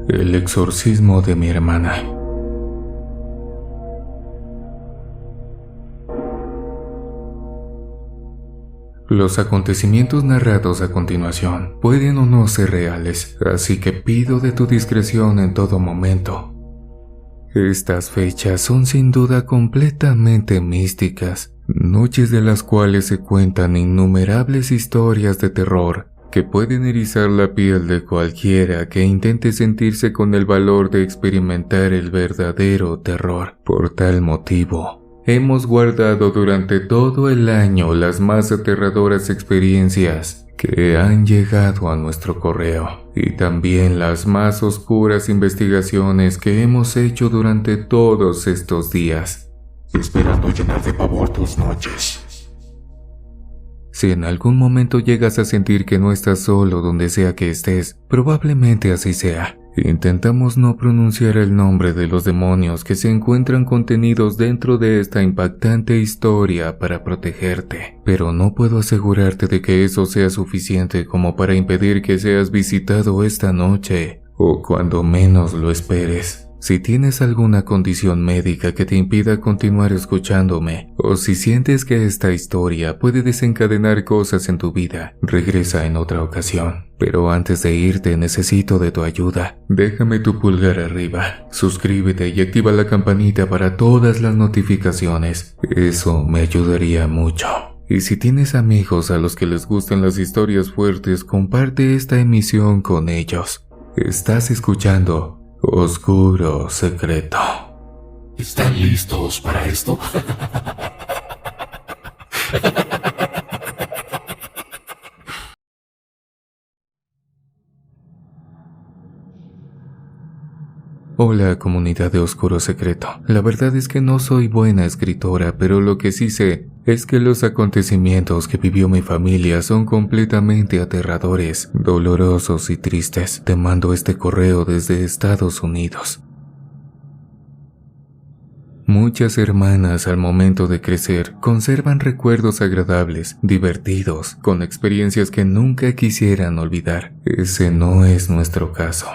El exorcismo de mi hermana. Los acontecimientos narrados a continuación pueden o no ser reales, así que pido de tu discreción en todo momento. Estas fechas son sin duda completamente místicas, noches de las cuales se cuentan innumerables historias de terror que pueden erizar la piel de cualquiera que intente sentirse con el valor de experimentar el verdadero terror. Por tal motivo, hemos guardado durante todo el año las más aterradoras experiencias que han llegado a nuestro correo y también las más oscuras investigaciones que hemos hecho durante todos estos días, esperando llenar de pavor tus noches. Si en algún momento llegas a sentir que no estás solo donde sea que estés, probablemente así sea. Intentamos no pronunciar el nombre de los demonios que se encuentran contenidos dentro de esta impactante historia para protegerte, pero no puedo asegurarte de que eso sea suficiente como para impedir que seas visitado esta noche, o cuando menos lo esperes. Si tienes alguna condición médica que te impida continuar escuchándome, o si sientes que esta historia puede desencadenar cosas en tu vida, regresa en otra ocasión. Pero antes de irte necesito de tu ayuda. Déjame tu pulgar arriba, suscríbete y activa la campanita para todas las notificaciones. Eso me ayudaría mucho. Y si tienes amigos a los que les gustan las historias fuertes, comparte esta emisión con ellos. Estás escuchando Oscuro Secreto. ¿Están listos para esto? Hola, comunidad de Oscuro Secreto. La verdad es que no soy buena escritora, pero lo que sí sé es que los acontecimientos que vivió mi familia son completamente aterradores, dolorosos y tristes. Te mando este correo desde Estados Unidos. Muchas hermanas al momento de crecer conservan recuerdos agradables, divertidos, con experiencias que nunca quisieran olvidar. Ese no es nuestro caso.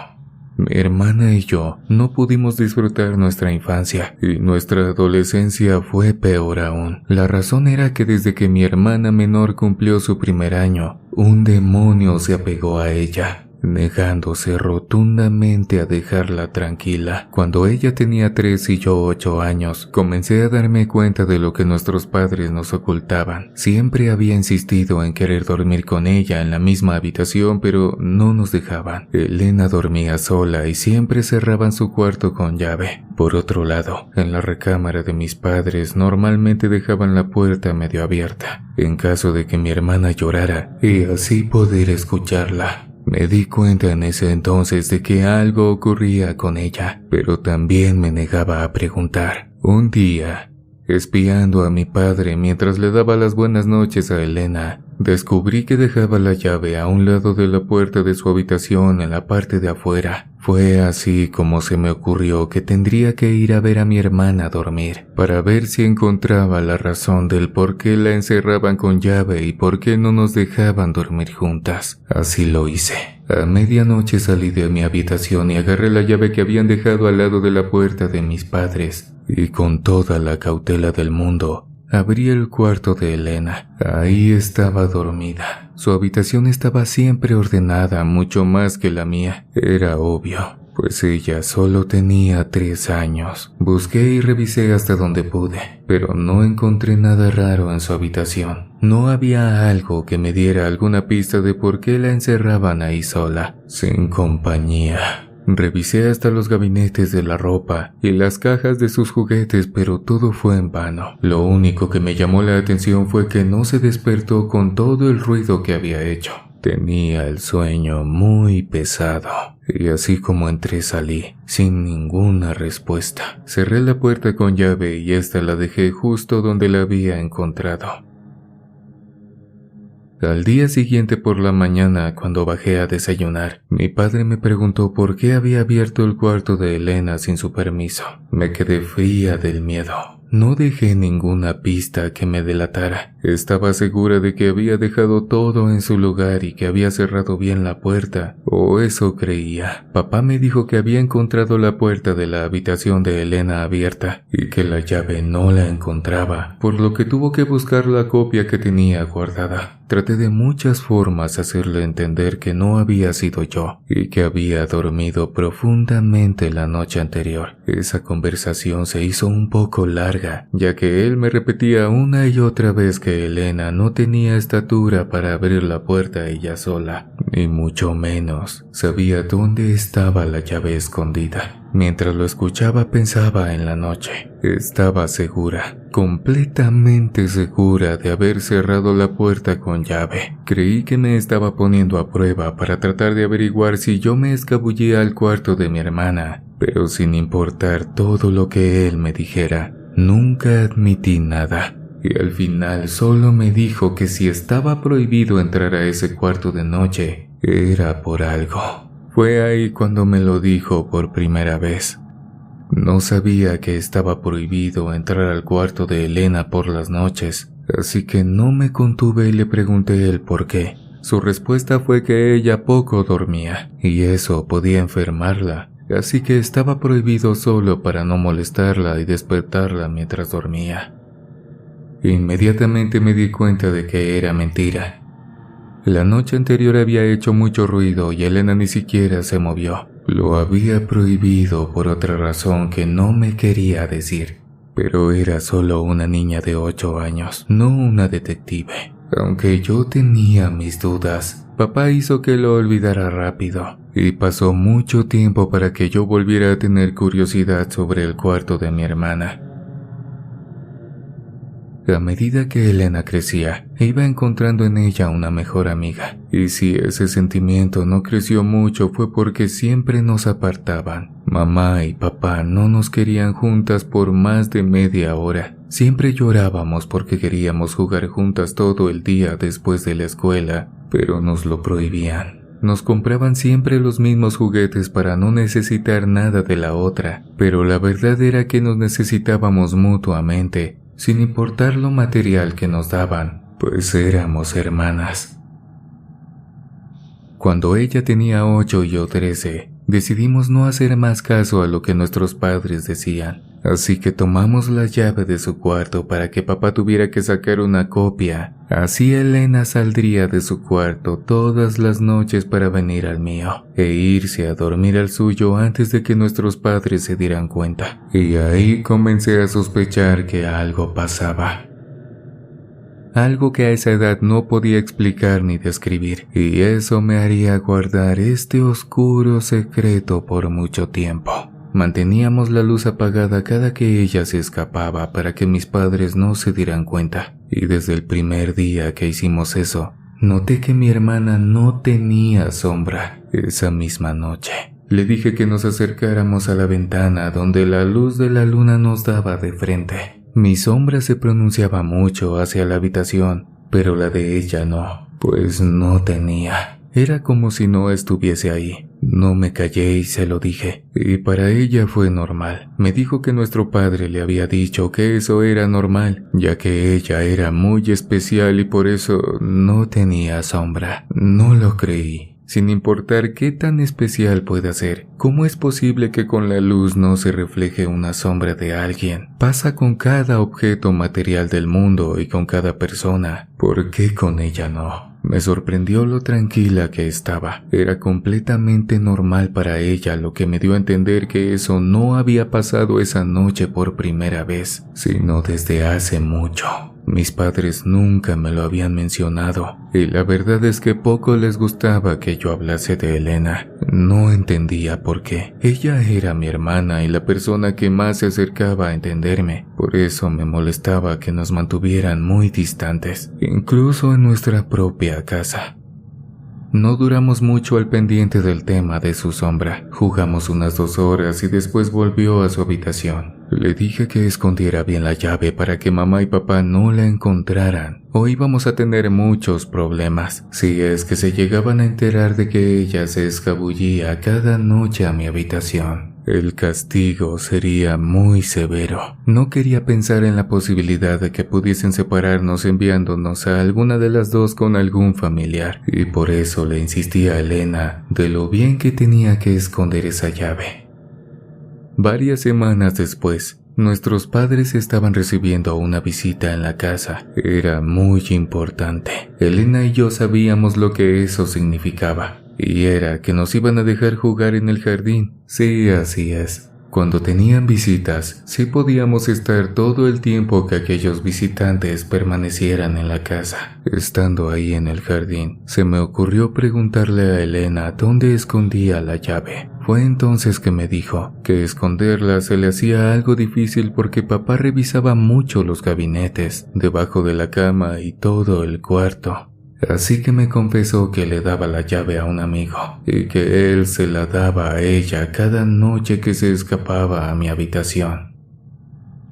Mi hermana y yo no pudimos disfrutar nuestra infancia y nuestra adolescencia fue peor aún. La razón era que desde que mi hermana menor cumplió su primer año, un demonio se apegó a ella, negándose rotundamente a dejarla tranquila. Cuando ella tenía 3 y yo 8 años, comencé a darme cuenta de lo que nuestros padres nos ocultaban. Siempre había insistido en querer dormir con ella en la misma habitación, pero no nos dejaban. Elena dormía sola y siempre cerraban su cuarto con llave. Por otro lado, en la recámara de mis padres normalmente dejaban la puerta medio abierta, en caso de que mi hermana llorara, y así poder escucharla. Me di cuenta en ese entonces de que algo ocurría con ella, pero también me negaba a preguntar. Un día, espiando a mi padre mientras le daba las buenas noches a Elena, descubrí que dejaba la llave a un lado de la puerta de su habitación en la parte de afuera. Fue así como se me ocurrió que tendría que ir a ver a mi hermana dormir, para ver si encontraba la razón del por qué la encerraban con llave y por qué no nos dejaban dormir juntas. Así lo hice. A medianoche salí de mi habitación y agarré la llave que habían dejado al lado de la puerta de mis padres, y con toda la cautela del mundo, abrí el cuarto de Elena. Ahí estaba dormida. Su habitación estaba siempre ordenada, mucho más que la mía. Era obvio, pues ella solo tenía 3 años. Busqué y revisé hasta donde pude, pero no encontré nada raro en su habitación. No había algo que me diera alguna pista de por qué la encerraban ahí sola, sin compañía. Revisé hasta los gabinetes de la ropa y las cajas de sus juguetes, pero todo fue en vano. Lo único que me llamó la atención fue que no se despertó con todo el ruido que había hecho. Tenía el sueño muy pesado, y así como entré salí, sin ninguna respuesta. Cerré la puerta con llave y esta la dejé justo donde la había encontrado. Al día siguiente por la mañana, cuando bajé a desayunar, mi padre me preguntó por qué había abierto el cuarto de Elena sin su permiso. Me quedé fría del miedo. No dejé ninguna pista que me delatara. Estaba segura de que había dejado todo en su lugar y que había cerrado bien la puerta, o eso creía. Papá me dijo que había encontrado la puerta de la habitación de Elena abierta y que la llave no la encontraba, por lo que tuvo que buscar la copia que tenía guardada. Traté de muchas formas hacerle entender que no había sido yo y que había dormido profundamente la noche anterior. Esa conversación se hizo un poco larga, ya que él me repetía una y otra vez que Elena no tenía estatura para abrir la puerta ella sola, ni mucho menos sabía dónde estaba la llave escondida. Mientras lo escuchaba pensaba en la noche. Estaba segura, completamente segura de haber cerrado la puerta con llave. Creí que me estaba poniendo a prueba para tratar de averiguar si yo me escabullía al cuarto de mi hermana, pero sin importar todo lo que él me dijera, nunca admití nada. Y al final solo me dijo que si estaba prohibido entrar a ese cuarto de noche, era por algo. Fue ahí cuando me lo dijo por primera vez. No sabía que estaba prohibido entrar al cuarto de Elena por las noches, así que no me contuve y le pregunté el por qué. Su respuesta fue que ella poco dormía, y eso podía enfermarla, así que estaba prohibido solo para no molestarla y despertarla mientras dormía. Inmediatamente me di cuenta de que era mentira. La noche anterior había hecho mucho ruido y Elena ni siquiera se movió. Lo había prohibido por otra razón que no me quería decir. Pero era solo una niña de 8 años, no una detective. Aunque yo tenía mis dudas, papá hizo que lo olvidara rápido. Y pasó mucho tiempo para que yo volviera a tener curiosidad sobre el cuarto de mi hermana. A medida que Elena crecía, iba encontrando en ella una mejor amiga. Y si ese sentimiento no creció mucho fue porque siempre nos apartaban. Mamá y papá no nos querían juntas por más de media hora. Siempre llorábamos porque queríamos jugar juntas todo el día después de la escuela, pero nos lo prohibían. Nos compraban siempre los mismos juguetes para no necesitar nada de la otra, pero la verdad era que nos necesitábamos mutuamente, sin importar lo material que nos daban, pues éramos hermanas. Cuando ella tenía 8 y yo 13, decidimos no hacer más caso a lo que nuestros padres decían, así que tomamos la llave de su cuarto para que papá tuviera que sacar una copia. Así Elena saldría de su cuarto todas las noches para venir al mío e irse a dormir al suyo antes de que nuestros padres se dieran cuenta. Y ahí comencé a sospechar que algo pasaba. Algo que a esa edad no podía explicar ni describir, y eso me haría guardar este oscuro secreto por mucho tiempo. Manteníamos la luz apagada cada que ella se escapaba para que mis padres no se dieran cuenta, y desde el primer día que hicimos eso, noté que mi hermana no tenía sombra esa misma noche. Le dije que nos acercáramos a la ventana donde la luz de la luna nos daba de frente. Mi sombra se pronunciaba mucho hacia la habitación, pero la de ella no, pues no tenía. Era como si no estuviese ahí. No me callé y se lo dije, y para ella fue normal. Me dijo que nuestro padre le había dicho que eso era normal, ya que ella era muy especial y por eso no tenía sombra. No lo creí. Sin importar qué tan especial pueda ser, ¿cómo es posible que con la luz no se refleje una sombra de alguien? Pasa con cada objeto material del mundo y con cada persona. ¿Por qué con ella no? Me sorprendió lo tranquila que estaba. Era completamente normal para ella, lo que me dio a entender que eso no había pasado esa noche por primera vez, sino desde hace mucho. Mis padres nunca me lo habían mencionado, y la verdad es que poco les gustaba que yo hablase de Elena. No entendía por qué. Ella era mi hermana y la persona que más se acercaba a entenderme. Por eso me molestaba que nos mantuvieran muy distantes, incluso en nuestra propia casa. No duramos mucho al pendiente del tema de su sombra. Jugamos unas 2 horas y después volvió a su habitación. Le dije que escondiera bien la llave para que mamá y papá no la encontraran, o íbamos a tener muchos problemas si es que se llegaban a enterar de que ella se escabullía cada noche a mi habitación. El castigo sería muy severo. No quería pensar en la posibilidad de que pudiesen separarnos enviándonos a alguna de las dos con algún familiar, y por eso le insistí a Elena de lo bien que tenía que esconder esa llave. Varias semanas después, nuestros padres estaban recibiendo una visita en la casa. Era muy importante. Elena y yo sabíamos lo que eso significaba. Y era que nos iban a dejar jugar en el jardín. Sí, así es. Cuando tenían visitas, sí podíamos estar todo el tiempo que aquellos visitantes permanecieran en la casa. Estando ahí en el jardín, se me ocurrió preguntarle a Elena dónde escondía la llave. Fue entonces que me dijo que esconderla se le hacía algo difícil porque papá revisaba mucho los gabinetes, debajo de la cama y todo el cuarto. Así que me confesó que le daba la llave a un amigo y que él se la daba a ella cada noche que se escapaba a mi habitación.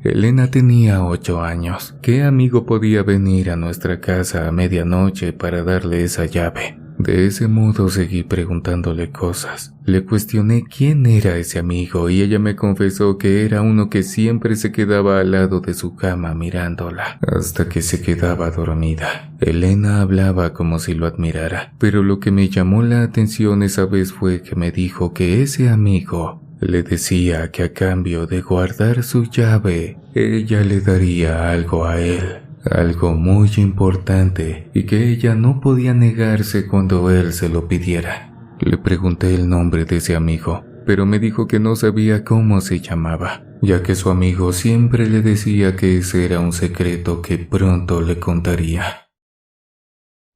Elena tenía 8 años. ¿Qué amigo podía venir a nuestra casa a medianoche para darle esa llave? De ese modo seguí preguntándole cosas. Le cuestioné quién era ese amigo y ella me confesó que era uno que siempre se quedaba al lado de su cama mirándola, hasta que se quedaba dormida. Elena hablaba como si lo admirara, pero lo que me llamó la atención esa vez fue que me dijo que ese amigo le decía que a cambio de guardar su llave, ella le daría algo a él. Algo muy importante y que ella no podía negarse cuando él se lo pidiera. Le pregunté el nombre de ese amigo, pero me dijo que no sabía cómo se llamaba, ya que su amigo siempre le decía que ese era un secreto que pronto le contaría.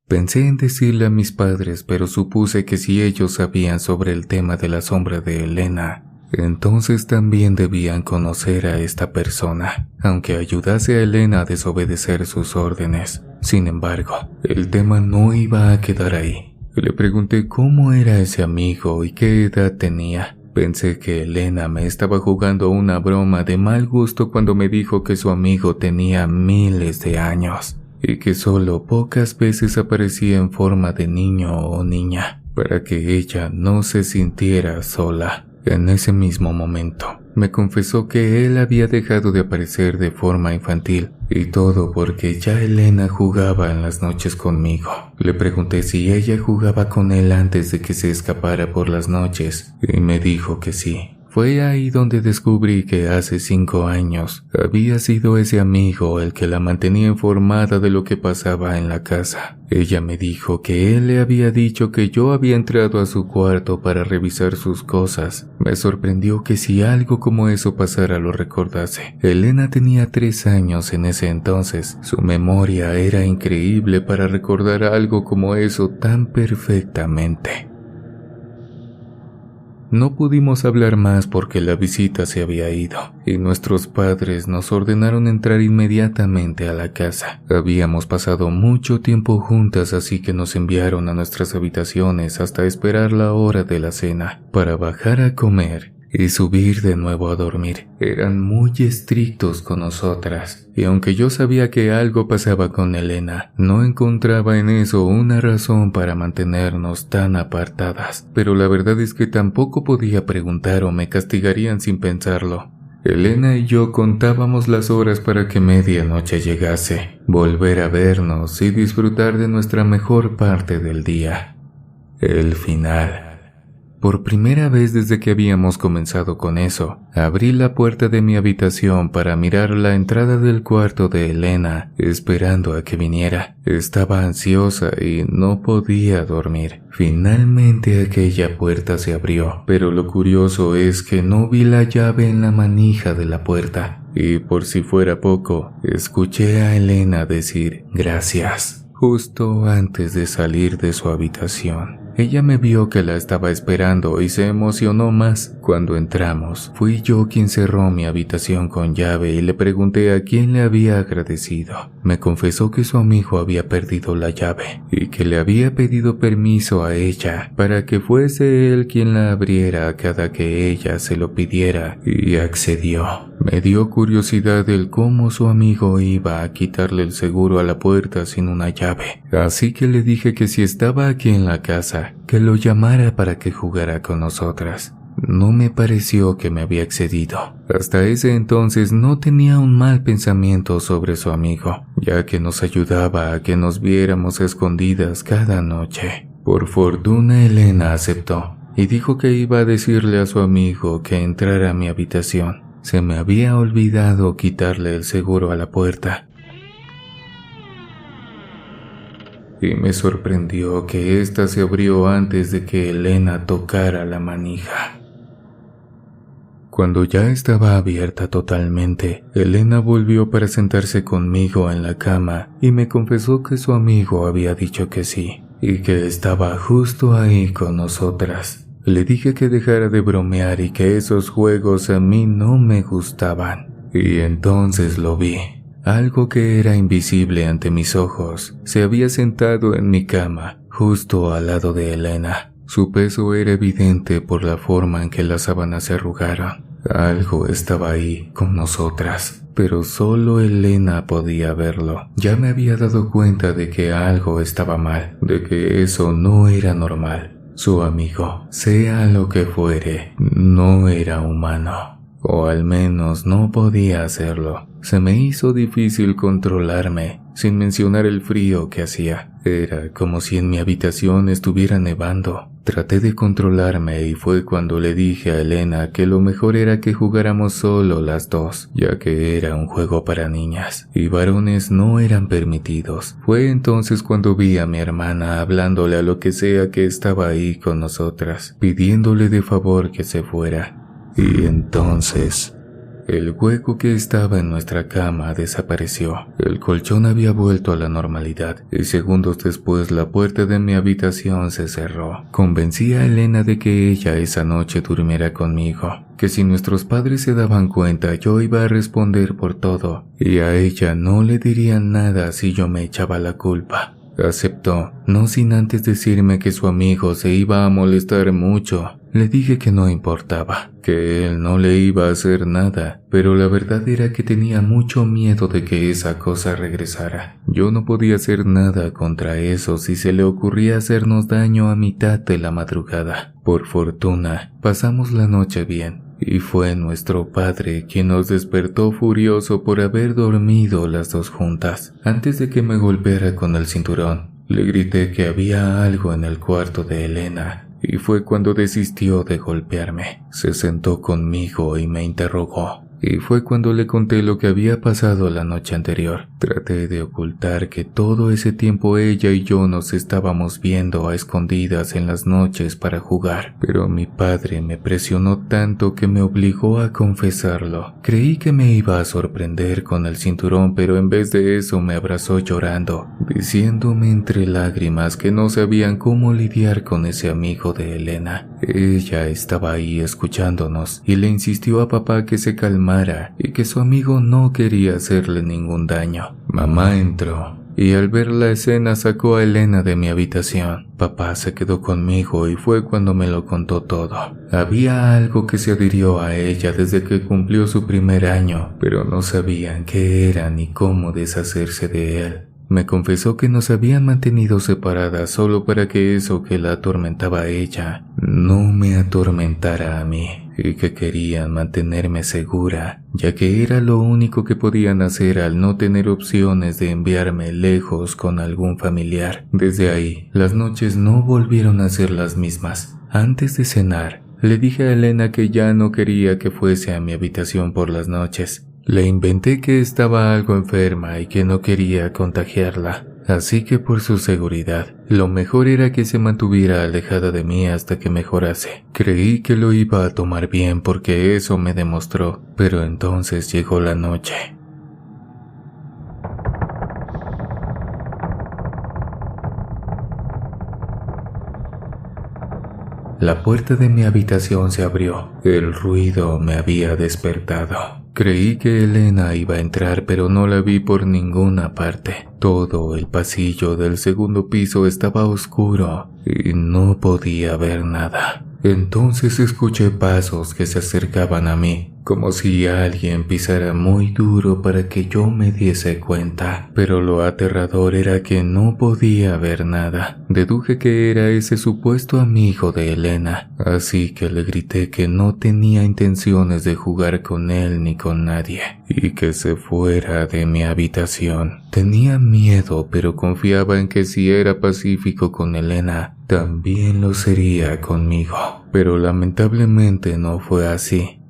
Pensé en decirle a mis padres, pero supuse que si ellos sabían sobre el tema de la sombra de Elena, entonces también debían conocer a esta persona, aunque ayudase a Elena a desobedecer sus órdenes. Sin embargo, el tema no iba a quedar ahí. Le pregunté cómo era ese amigo y qué edad tenía. Pensé que Elena me estaba jugando una broma de mal gusto cuando me dijo que su amigo tenía miles de años y que solo pocas veces aparecía en forma de niño o niña, para que ella no se sintiera sola. En ese mismo momento, me confesó que él había dejado de aparecer de forma infantil, y todo porque ya Elena jugaba en las noches conmigo. Le pregunté si ella jugaba con él antes de que se escapara por las noches, y me dijo que sí. Fue ahí donde descubrí que hace 5 años había sido ese amigo el que la mantenía informada de lo que pasaba en la casa. Ella me dijo que él le había dicho que yo había entrado a su cuarto para revisar sus cosas. Me sorprendió que si algo como eso pasara lo recordase. Elena tenía 3 años en ese entonces. Su memoria era increíble para recordar algo como eso tan perfectamente. No pudimos hablar más porque la visita se había ido y nuestros padres nos ordenaron entrar inmediatamente a la casa. Habíamos pasado mucho tiempo juntas, así que nos enviaron a nuestras habitaciones hasta esperar la hora de la cena para bajar a comer y subir de nuevo a dormir. Eran muy estrictos con nosotras, y aunque yo sabía que algo pasaba con Elena, no encontraba en eso una razón para mantenernos tan apartadas. Pero la verdad es que tampoco podía preguntar o me castigarían sin pensarlo. Elena y yo contábamos las horas para que medianoche llegase, volver a vernos y disfrutar de nuestra mejor parte del día, el final. Por primera vez desde que habíamos comenzado con eso, abrí la puerta de mi habitación para mirar la entrada del cuarto de Elena, esperando a que viniera. Estaba ansiosa y no podía dormir. Finalmente aquella puerta se abrió, pero lo curioso es que no vi la llave en la manija de la puerta. Y por si fuera poco, escuché a Elena decir gracias, justo antes de salir de su habitación. Ella me vio que la estaba esperando y se emocionó más. Cuando entramos, fui yo quien cerró mi habitación con llave y le pregunté a quién le había agradecido. Me confesó que su amigo había perdido la llave y que le había pedido permiso a ella para que fuese él quien la abriera cada que ella se lo pidiera, y accedió. Me dio curiosidad el cómo su amigo iba a quitarle el seguro a la puerta sin una llave, así que le dije que si estaba aquí en la casa, que lo llamara para que jugara con nosotras. no me pareció que me había excedido. Hasta ese entonces no tenía un mal pensamiento sobre su amigo, ya que nos ayudaba a que nos viéramos a escondidas cada noche. Por fortuna Elena aceptó y dijo que iba a decirle a su amigo que entrara a mi habitación. Se me había olvidado quitarle el seguro a la puerta. Y me sorprendió que ésta se abrió antes de que Elena tocara la manija. Cuando ya estaba abierta totalmente, Elena volvió para sentarse conmigo en la cama y me confesó que su amigo había dicho que sí, y que estaba justo ahí con nosotras. Le dije que dejara de bromear y que esos juegos a mí no me gustaban. Y entonces lo vi. Algo que era invisible ante mis ojos se había sentado en mi cama, justo al lado de Elena. Su peso era evidente por la forma en que las sábanas se arrugaron. Algo estaba ahí con nosotras, pero solo Elena podía verlo. Ya me había dado cuenta de que algo estaba mal, de que eso no era normal. Su amigo, sea lo que fuere, no era humano. O al menos no podía hacerlo. Se me hizo difícil controlarme, sin mencionar el frío que hacía. Era como si en mi habitación estuviera nevando. Traté de controlarme y fue cuando le dije a Elena que lo mejor era que jugáramos solo las dos, ya que era un juego para niñas, y varones no eran permitidos. Fue entonces cuando vi a mi hermana hablándole a lo que sea que estaba ahí con nosotras, pidiéndole de favor que se fuera. Y entonces, el hueco que estaba en nuestra cama desapareció. El colchón había vuelto a la normalidad y segundos después la puerta de mi habitación se cerró. Convencí a Elena de que ella esa noche durmiera conmigo, que si nuestros padres se daban cuenta yo iba a responder por todo y a ella no le dirían nada si yo me echaba la culpa. Aceptó, no sin antes decirme que su amigo se iba a molestar mucho. Le dije que no importaba, que él no le iba a hacer nada, pero la verdad era que tenía mucho miedo de que esa cosa regresara. Yo no podía hacer nada contra eso si se le ocurría hacernos daño a mitad de la madrugada. Por fortuna, pasamos la noche bien, y fue nuestro padre quien nos despertó furioso por haber dormido las dos juntas. Antes de que me golpeara con el cinturón, le grité que había algo en el cuarto de Elena. Y fue cuando desistió de golpearme. Se sentó conmigo y me interrogó. Y fue cuando le conté lo que había pasado la noche anterior. Traté de ocultar que todo ese tiempo ella y yo nos estábamos viendo a escondidas en las noches para jugar. Pero mi padre me presionó tanto que me obligó a confesarlo. Creí que me iba a sorprender con el cinturón, pero en vez de eso me abrazó llorando, diciéndome entre lágrimas que no sabían cómo lidiar con ese amigo de Elena. Ella estaba ahí escuchándonos y le insistió a papá que se calmara y que su amigo no quería hacerle ningún daño. Mamá entró y al ver la escena sacó a Elena de mi habitación. Papá se quedó conmigo y fue cuando me lo contó todo. Había algo que se adhirió a ella desde que cumplió su primer año, pero no sabían qué era ni cómo deshacerse de él. Me confesó que nos habían mantenido separadas solo para que eso que la atormentaba a ella no me atormentara a mí, y que querían mantenerme segura, ya que era lo único que podían hacer al no tener opciones de enviarme lejos con algún familiar. Desde ahí, las noches no volvieron a ser las mismas. Antes de cenar, le dije a Elena que ya no quería que fuese a mi habitación por las noches. Le inventé que estaba algo enferma y que no quería contagiarla, así que por su seguridad, lo mejor era que se mantuviera alejada de mí hasta que mejorase. Creí que lo iba a tomar bien porque eso me demostró, pero entonces llegó la noche. La puerta de mi habitación se abrió. El ruido me había despertado. Creí que Elena iba a entrar, pero no la vi por ninguna parte. Todo el pasillo del segundo piso estaba oscuro y no podía ver nada. Entonces escuché pasos que se acercaban a mí. como si alguien pisara muy duro para que yo me diese cuenta, pero lo aterrador era que no podía ver nada. Deduje que era ese supuesto amigo de Elena, así que le grité que no tenía intenciones de jugar con él ni con nadie, y que se fuera de mi habitación. Tenía miedo, pero confiaba en que si era pacífico con Elena, también lo sería conmigo, pero lamentablemente no fue así.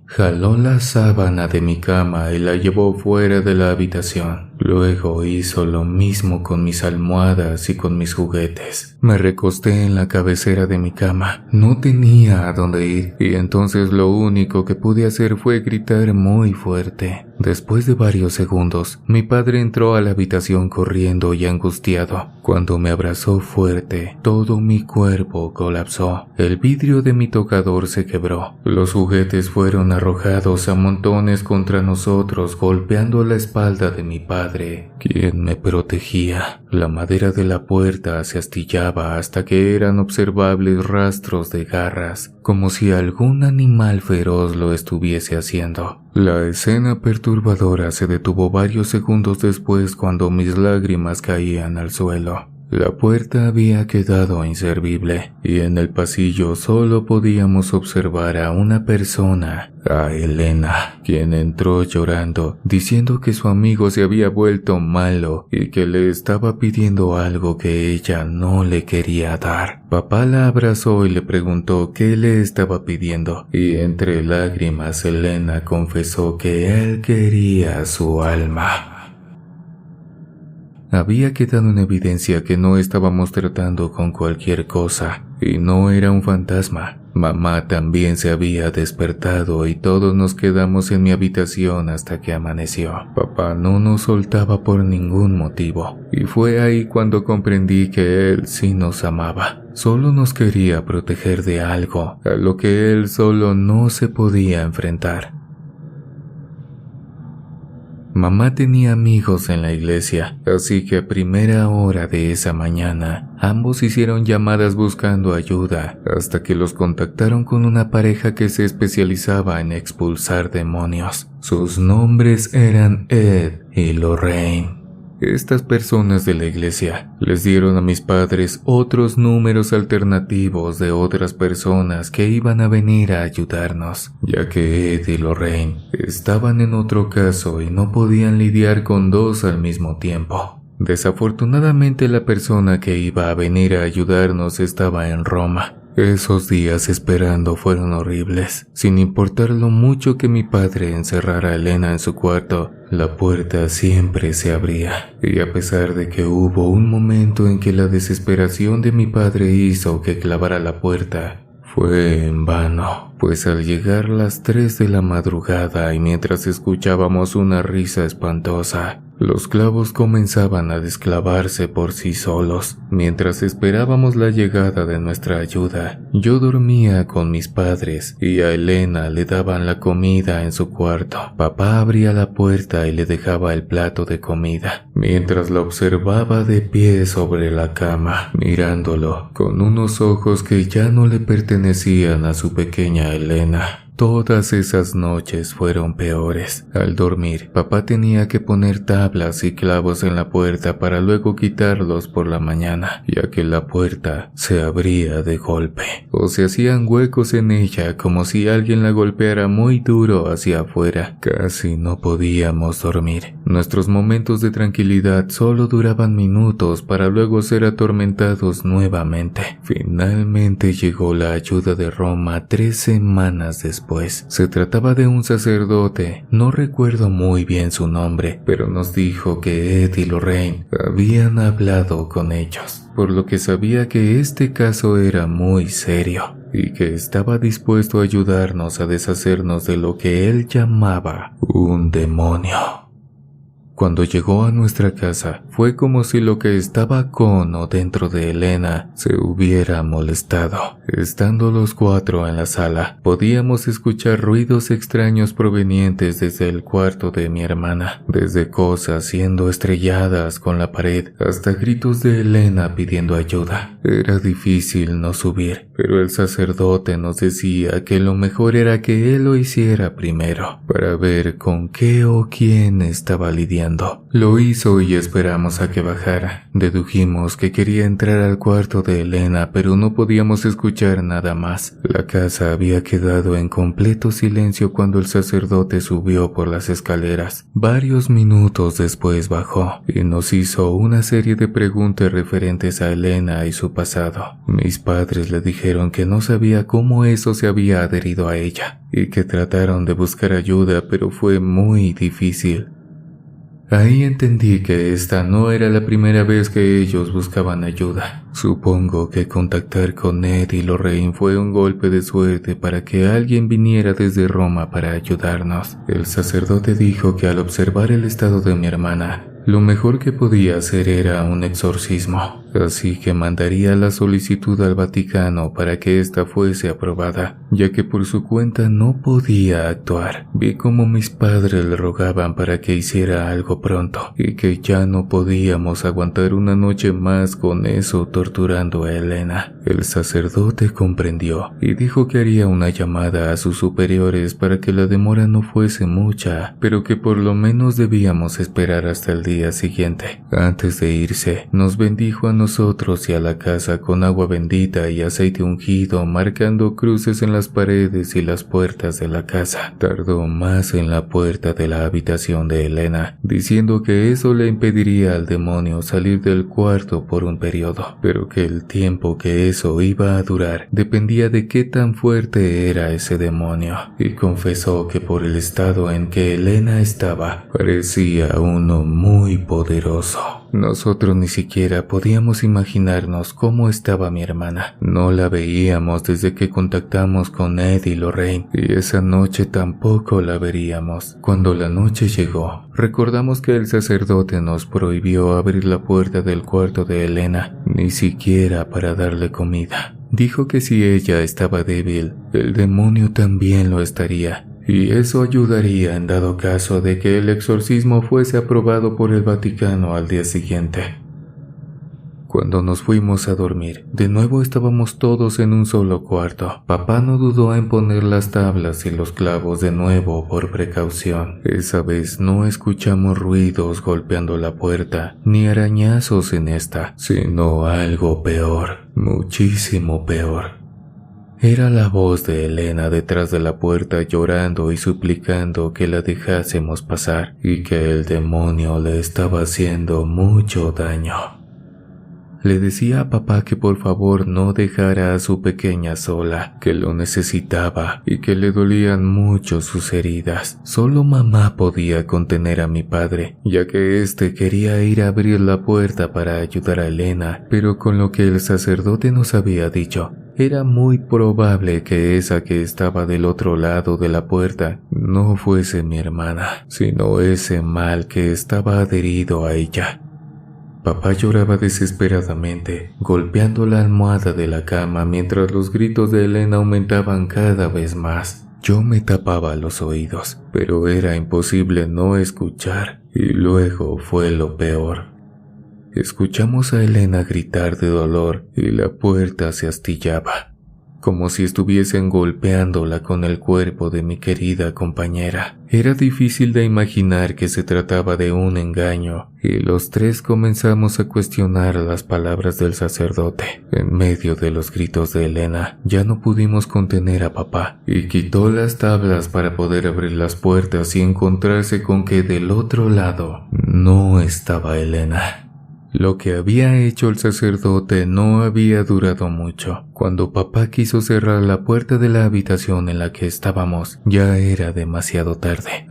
Jaló la sábana de mi cama y la llevó fuera de la habitación. Luego hizo lo mismo con mis almohadas y con mis juguetes. Me recosté en la cabecera de mi cama. No tenía a dónde ir y entonces lo único que pude hacer fue gritar muy fuerte. Después de varios segundos, mi padre entró a la habitación corriendo y angustiado. Cuando me abrazó fuerte, todo mi cuerpo colapsó. El vidrio de mi tocador se quebró. Los juguetes fueron arrojados a montones contra nosotros, golpeando la espalda de mi padre, quien me protegía. La madera de la puerta se astillaba hasta que eran observables rastros de garras, como si algún animal feroz lo estuviese haciendo. La escena perturbadora se detuvo varios segundos después cuando mis lágrimas caían al suelo. La puerta había quedado inservible y en el pasillo solo podíamos observar a una persona, a Elena, quien entró llorando, diciendo que su amigo se había vuelto malo y que le estaba pidiendo algo que ella no le quería dar. Papá la abrazó y le preguntó qué le estaba pidiendo, y entre lágrimas Elena confesó que él quería su alma. Había quedado en evidencia que no estábamos tratando con cualquier cosa, y no era un fantasma. Mamá también se había despertado y todos nos quedamos en mi habitación hasta que amaneció. Papá no nos soltaba por ningún motivo, y fue ahí cuando comprendí que él sí nos amaba. Solo nos quería proteger de algo, a lo que él solo no se podía enfrentar. Mamá tenía amigos en la iglesia, así que a primera hora de esa mañana, ambos hicieron llamadas buscando ayuda, hasta que los contactaron con una pareja que se especializaba en expulsar demonios. Sus nombres eran Ed y Lorraine. Estas personas de la iglesia les dieron a mis padres otros números alternativos de otras personas que iban a venir a ayudarnos, ya que Ed y Lorraine estaban en otro caso y no podían lidiar con dos al mismo tiempo. Desafortunadamente la persona que iba a venir a ayudarnos estaba en Roma. Esos días esperando fueron horribles. Sin importar lo mucho que mi padre encerrara a Elena en su cuarto, la puerta siempre se abría. Y a pesar de que hubo un momento en que la desesperación de mi padre hizo que clavara la puerta, fue en vano, pues al llegar las 3 de la madrugada y mientras escuchábamos una risa espantosa, los clavos comenzaban a desclavarse por sí solos. Mientras esperábamos la llegada de nuestra ayuda, yo dormía con mis padres y a Elena le daban la comida en su cuarto. Papá abría la puerta y le dejaba el plato de comida, mientras la observaba de pie sobre la cama, mirándolo con unos ojos que ya no le pertenecían a su pequeña Elena. Todas esas noches fueron peores. Al dormir, papá tenía que poner tablas y clavos en la puerta para luego quitarlos por la mañana, ya que la puerta se abría de golpe, o se hacían huecos en ella como si alguien la golpeara muy duro hacia afuera. Casi no podíamos dormir. Nuestros momentos de tranquilidad solo duraban minutos para luego ser atormentados nuevamente. Finalmente llegó la ayuda de Roma 3 semanas después. Se trataba de un sacerdote, no recuerdo muy bien su nombre, pero nos dijo que Ed y Lorraine habían hablado con ellos, por lo que sabía que este caso era muy serio y que estaba dispuesto a ayudarnos a deshacernos de lo que él llamaba un demonio. Cuando llegó a nuestra casa, fue como si lo que estaba con o dentro de Elena se hubiera molestado. Estando los 4 en la sala, podíamos escuchar ruidos extraños provenientes desde el cuarto de mi hermana, desde cosas siendo estrelladas con la pared hasta gritos de Elena pidiendo ayuda. Era difícil no subir, pero el sacerdote nos decía que lo mejor era que él lo hiciera primero, para ver con qué o quién estaba lidiando. Lo hizo y esperamos a que bajara. Dedujimos que quería entrar al cuarto de Elena, pero no podíamos escuchar nada más. La casa había quedado en completo silencio cuando el sacerdote subió por las escaleras. Varios minutos después bajó y nos hizo una serie de preguntas referentes a Elena y su pasado. Mis padres le dijeron que no sabía cómo eso se había adherido a ella y que trataron de buscar ayuda, pero fue muy difícil. Ahí entendí que esta no era la primera vez que ellos buscaban ayuda. Supongo que contactar con Ed y Lorraine fue un golpe de suerte para que alguien viniera desde Roma para ayudarnos. El sacerdote dijo que al observar el estado de mi hermana, lo mejor que podía hacer era un exorcismo, así que mandaría la solicitud al Vaticano para que ésta fuese aprobada, ya que por su cuenta no podía actuar. Vi cómo mis padres le rogaban para que hiciera algo pronto, y que ya no podíamos aguantar una noche más con eso torturando a Elena. El sacerdote comprendió y dijo que haría una llamada a sus superiores para que la demora no fuese mucha, pero que por lo menos debíamos esperar hasta el día siguiente. Antes de irse, nos bendijo a nosotros y a la casa con agua bendita y aceite ungido, marcando cruces en las paredes y las puertas de la casa. Tardó más en la puerta de la habitación de Elena, diciendo que eso le impediría al demonio salir del cuarto por un periodo, pero que el tiempo que eso iba a durar dependía de qué tan fuerte era ese demonio, y confesó que por el estado en que Elena estaba, parecía uno muy poderoso. Nosotros ni siquiera podíamos imaginarnos cómo estaba mi hermana. No la veíamos desde que contactamos con Ed y Lorraine, y esa noche tampoco la veríamos. Cuando la noche llegó, recordamos que el sacerdote nos prohibió abrir la puerta del cuarto de Elena, ni siquiera para darle comida. Dijo que si ella estaba débil, el demonio también lo estaría, y eso ayudaría en dado caso de que el exorcismo fuese aprobado por el Vaticano al día siguiente. Cuando nos fuimos a dormir, de nuevo estábamos todos en un solo cuarto. Papá no dudó en poner las tablas y los clavos de nuevo por precaución. Esa vez no escuchamos ruidos golpeando la puerta, ni arañazos en esta, sino algo peor, muchísimo peor. Era la voz de Elena detrás de la puerta llorando y suplicando que la dejásemos pasar y que el demonio le estaba haciendo mucho daño. Le decía a papá que por favor no dejara a su pequeña sola, que lo necesitaba y que le dolían mucho sus heridas. Solo mamá podía contener a mi padre, ya que éste quería ir a abrir la puerta para ayudar a Elena, pero con lo que el sacerdote nos había dicho, era muy probable que esa que estaba del otro lado de la puerta no fuese mi hermana, sino ese mal que estaba adherido a ella. Papá lloraba desesperadamente, golpeando la almohada de la cama mientras los gritos de Elena aumentaban cada vez más. Yo me tapaba los oídos, pero era imposible no escuchar, y luego fue lo peor. Escuchamos a Elena gritar de dolor y la puerta se astillaba, como si estuviesen golpeándola con el cuerpo de mi querida compañera. Era difícil de imaginar que se trataba de un engaño, y los tres comenzamos a cuestionar las palabras del sacerdote. En medio de los gritos de Elena, ya no pudimos contener a papá, y quitó las tablas para poder abrir las puertas y encontrarse con que del otro lado no estaba Elena. Lo que había hecho el sacerdote no había durado mucho. Cuando papá quiso cerrar la puerta de la habitación en la que estábamos, ya era demasiado tarde.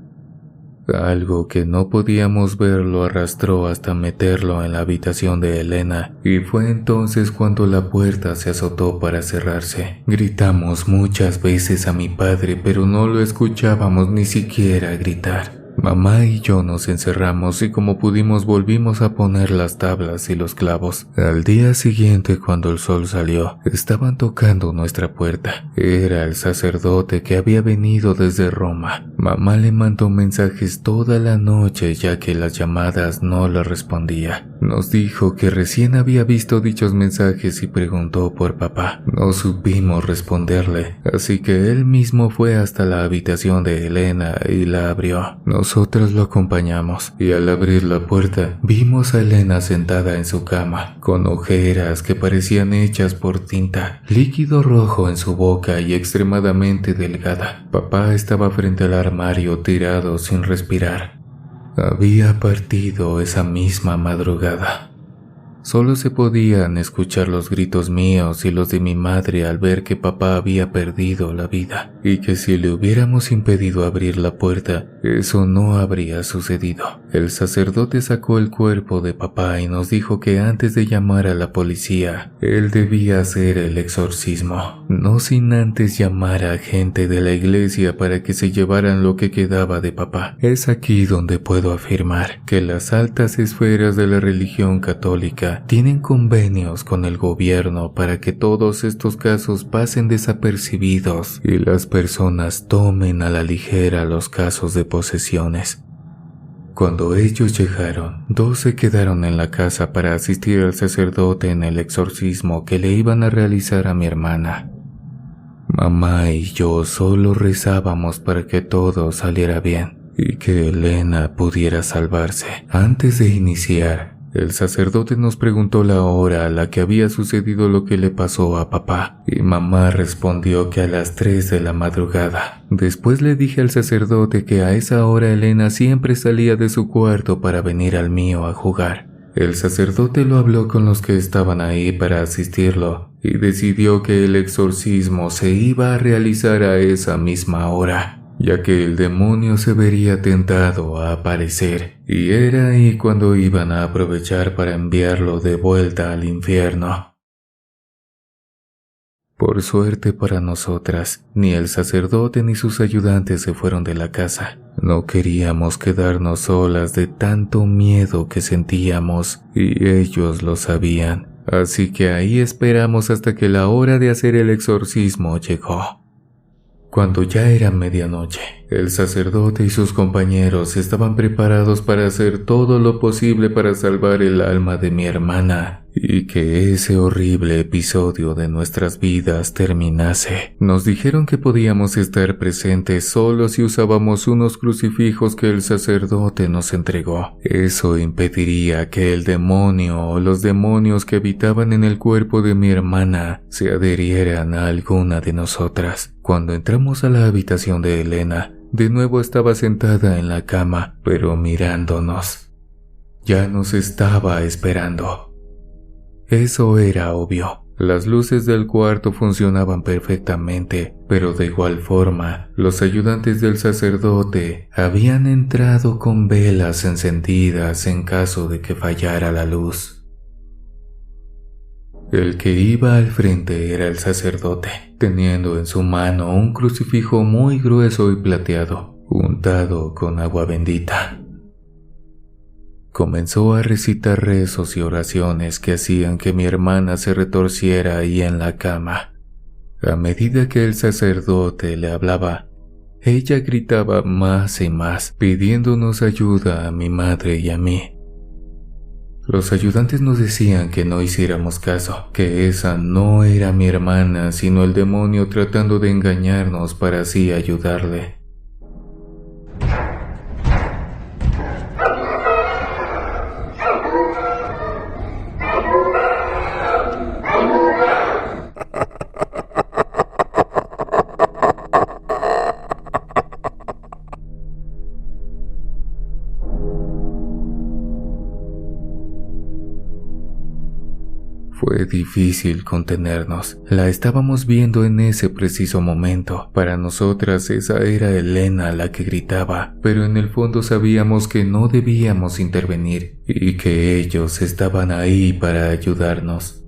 Algo que no podíamos ver lo arrastró hasta meterlo en la habitación de Elena, y fue entonces cuando la puerta se azotó para cerrarse. Gritamos muchas veces a mi padre, pero no lo escuchábamos ni siquiera gritar. Mamá y yo nos encerramos y como pudimos volvimos a poner las tablas y los clavos. Al día siguiente, cuando el sol salió, estaban tocando nuestra puerta. Era el sacerdote que había venido desde Roma. Mamá le mandó mensajes toda la noche ya que las llamadas no le respondía. Nos dijo que recién había visto dichos mensajes y preguntó por papá. No supimos responderle, así que él mismo fue hasta la habitación de Elena y la abrió. Nosotros lo acompañamos y al abrir la puerta vimos a Elena sentada en su cama, con ojeras que parecían hechas por tinta, líquido rojo en su boca y extremadamente delgada. Papá estaba frente al armario tirado sin respirar. Había partido esa misma madrugada. Solo se podían escuchar los gritos míos y los de mi madre al ver que papá había perdido la vida y que si le hubiéramos impedido abrir la puerta, eso no habría sucedido. El sacerdote sacó el cuerpo de papá y nos dijo que antes de llamar a la policía, él debía hacer el exorcismo, no sin antes llamar a gente de la iglesia para que se llevaran lo que quedaba de papá. Es aquí donde puedo afirmar que las altas esferas de la religión católica tienen convenios con el gobierno para que todos estos casos pasen desapercibidos y las personas tomen a la ligera los casos de posesiones. Cuando ellos llegaron, 2 se quedaron en la casa para asistir al sacerdote en el exorcismo que le iban a realizar a mi hermana. Mamá y yo solo rezábamos para que todo saliera bien y que Elena pudiera salvarse. Antes de iniciar, el sacerdote nos preguntó la hora a la que había sucedido lo que le pasó a papá, y mamá respondió que a las 3 de la madrugada. Después le dije al sacerdote que a esa hora Elena siempre salía de su cuarto para venir al mío a jugar. El sacerdote lo habló con los que estaban ahí para asistirlo, y decidió que el exorcismo se iba a realizar a esa misma hora, ya que el demonio se vería tentado a aparecer, y era ahí cuando iban a aprovechar para enviarlo de vuelta al infierno. Por suerte para nosotras, ni el sacerdote ni sus ayudantes se fueron de la casa. No queríamos quedarnos solas de tanto miedo que sentíamos, y ellos lo sabían, así que ahí esperamos hasta que la hora de hacer el exorcismo llegó. Cuando ya era medianoche, el sacerdote y sus compañeros estaban preparados para hacer todo lo posible para salvar el alma de mi hermana y que ese horrible episodio de nuestras vidas terminase. Nos dijeron que podíamos estar presentes solo si usábamos unos crucifijos que el sacerdote nos entregó. Eso impediría que el demonio o los demonios que habitaban en el cuerpo de mi hermana se adherieran a alguna de nosotras. Cuando entramos a la habitación de Elena, de nuevo estaba sentada en la cama, pero mirándonos. Ya nos estaba esperando. Eso era obvio. Las luces del cuarto funcionaban perfectamente, pero de igual forma, los ayudantes del sacerdote habían entrado con velas encendidas en caso de que fallara la luz. El que iba al frente era el sacerdote, teniendo en su mano un crucifijo muy grueso y plateado, untado con agua bendita. Comenzó a recitar rezos y oraciones que hacían que mi hermana se retorciera ahí en la cama. A medida que el sacerdote le hablaba, ella gritaba más y más, pidiéndonos ayuda a mi madre y a mí. Los ayudantes nos decían que no hiciéramos caso, que esa no era mi hermana, sino el demonio tratando de engañarnos para así ayudarle. Fue difícil contenernos. La estábamos viendo en ese preciso momento. Para nosotras esa era Elena la que gritaba, pero en el fondo sabíamos que no debíamos intervenir y que ellos estaban ahí para ayudarnos.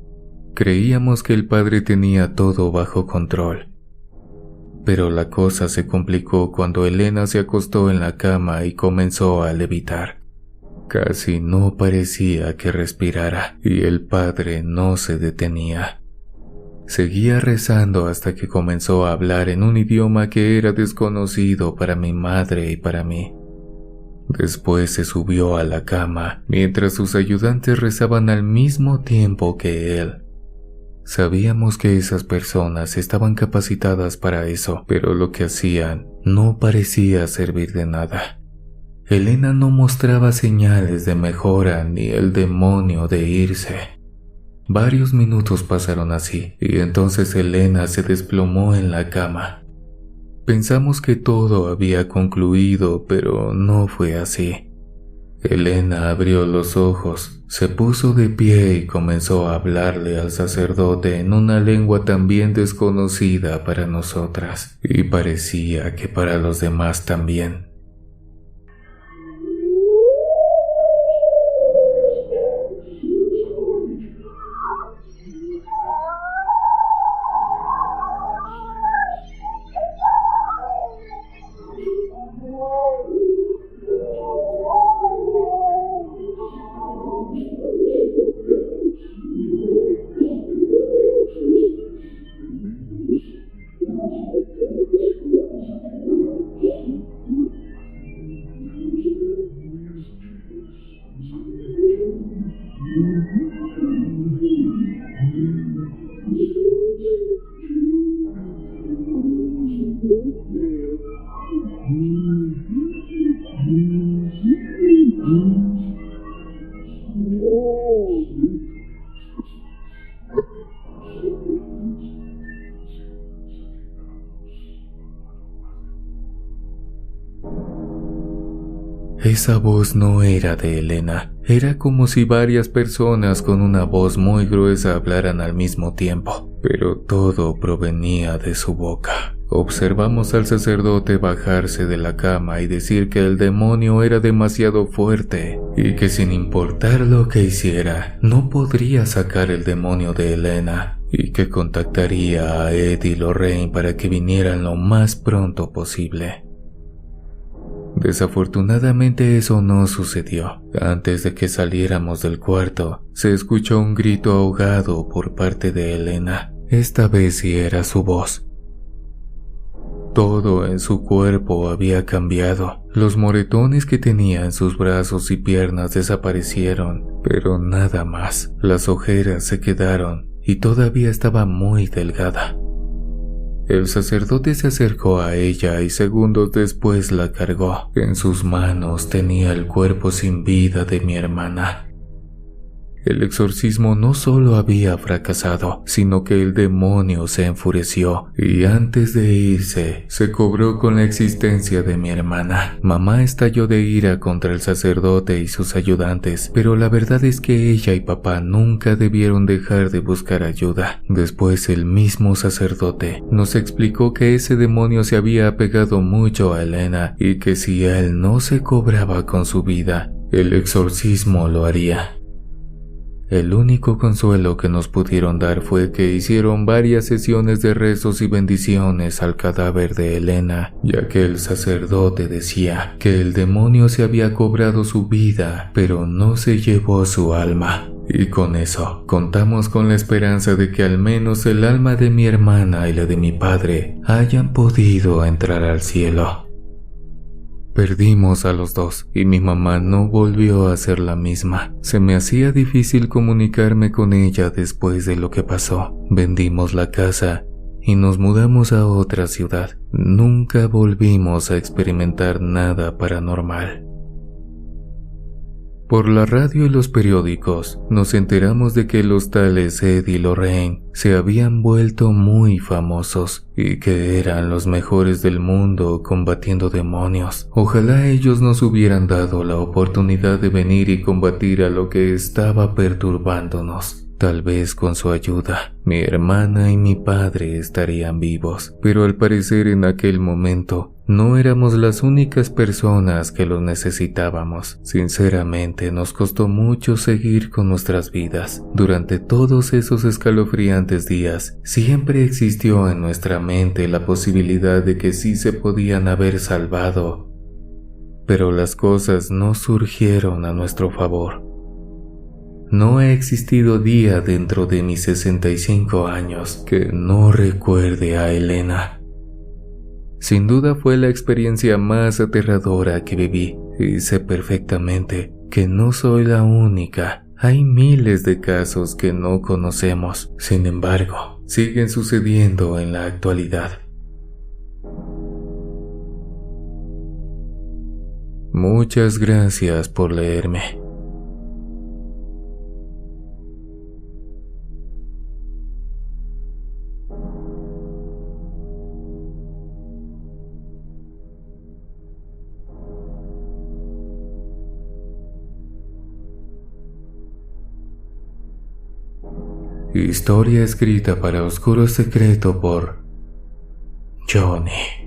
Creíamos que el padre tenía todo bajo control. pero la cosa se complicó cuando Elena se acostó en la cama y comenzó a levitar. Casi no parecía que respirara y el padre no se detenía. Seguía rezando hasta que comenzó a hablar en un idioma que era desconocido para mi madre y para mí. Después se subió a la cama mientras sus ayudantes rezaban al mismo tiempo que él. Sabíamos que esas personas estaban capacitadas para eso, pero lo que hacían no parecía servir de nada. Elena no mostraba señales de mejora ni el demonio de irse. Varios minutos pasaron así, y entonces Elena se desplomó en la cama. Pensamos que todo había concluido, pero no fue así. Elena abrió los ojos, se puso de pie y comenzó a hablarle al sacerdote en una lengua también desconocida para nosotras, y parecía que para los demás también. Esa voz no era de Elena, era como si varias personas con una voz muy gruesa hablaran al mismo tiempo, pero todo provenía de su boca. Observamos al sacerdote bajarse de la cama y decir que el demonio era demasiado fuerte y que sin importar lo que hiciera, no podría sacar el demonio de Elena y que contactaría a Ed y Lorraine para que vinieran lo más pronto posible. Desafortunadamente eso no sucedió. Antes de que saliéramos del cuarto, se escuchó un grito ahogado por parte de Elena. Esta vez sí era su voz. Todo en su cuerpo había cambiado. Los moretones que tenía en sus brazos y piernas desaparecieron, pero nada más. Las ojeras se quedaron y todavía estaba muy delgada. El sacerdote se acercó a ella y segundos después la cargó. En sus manos tenía el cuerpo sin vida de mi hermana. El exorcismo no solo había fracasado, sino que el demonio se enfureció y antes de irse, se cobró con la existencia de mi hermana. Mamá estalló de ira contra el sacerdote y sus ayudantes, pero la verdad es que ella y papá nunca debieron dejar de buscar ayuda. Después el mismo sacerdote nos explicó que ese demonio se había apegado mucho a Elena y que si él no se cobraba con su vida, el exorcismo lo haría. El único consuelo que nos pudieron dar fue que hicieron varias sesiones de rezos y bendiciones al cadáver de Elena, ya que el sacerdote decía que el demonio se había cobrado su vida, pero no se llevó su alma. Y con eso, contamos con la esperanza de que al menos el alma de mi hermana y la de mi padre hayan podido entrar al cielo. Perdimos a los dos y mi mamá no volvió a ser la misma. Se me hacía difícil comunicarme con ella después de lo que pasó. Vendimos la casa y nos mudamos a otra ciudad. Nunca volvimos a experimentar nada paranormal. Por la radio y los periódicos nos enteramos de que los tales Ed y Lorraine se habían vuelto muy famosos y que eran los mejores del mundo combatiendo demonios. Ojalá ellos nos hubieran dado la oportunidad de venir y combatir a lo que estaba perturbándonos. Tal vez con su ayuda, mi hermana y mi padre estarían vivos, pero al parecer en aquel momento no éramos las únicas personas que lo necesitábamos. Sinceramente, nos costó mucho seguir con nuestras vidas. Durante todos esos escalofriantes días, siempre existió en nuestra mente la posibilidad de que sí se podían haber salvado, pero las cosas no surgieron a nuestro favor. No ha existido día dentro de mis 65 años que no recuerde a Elena. Sin duda fue la experiencia más aterradora que viví, y sé perfectamente que no soy la única. Hay miles de casos que no conocemos, sin embargo, siguen sucediendo en la actualidad. Muchas gracias por leerme. Historia escrita para Oscuro Secreto por Johnny.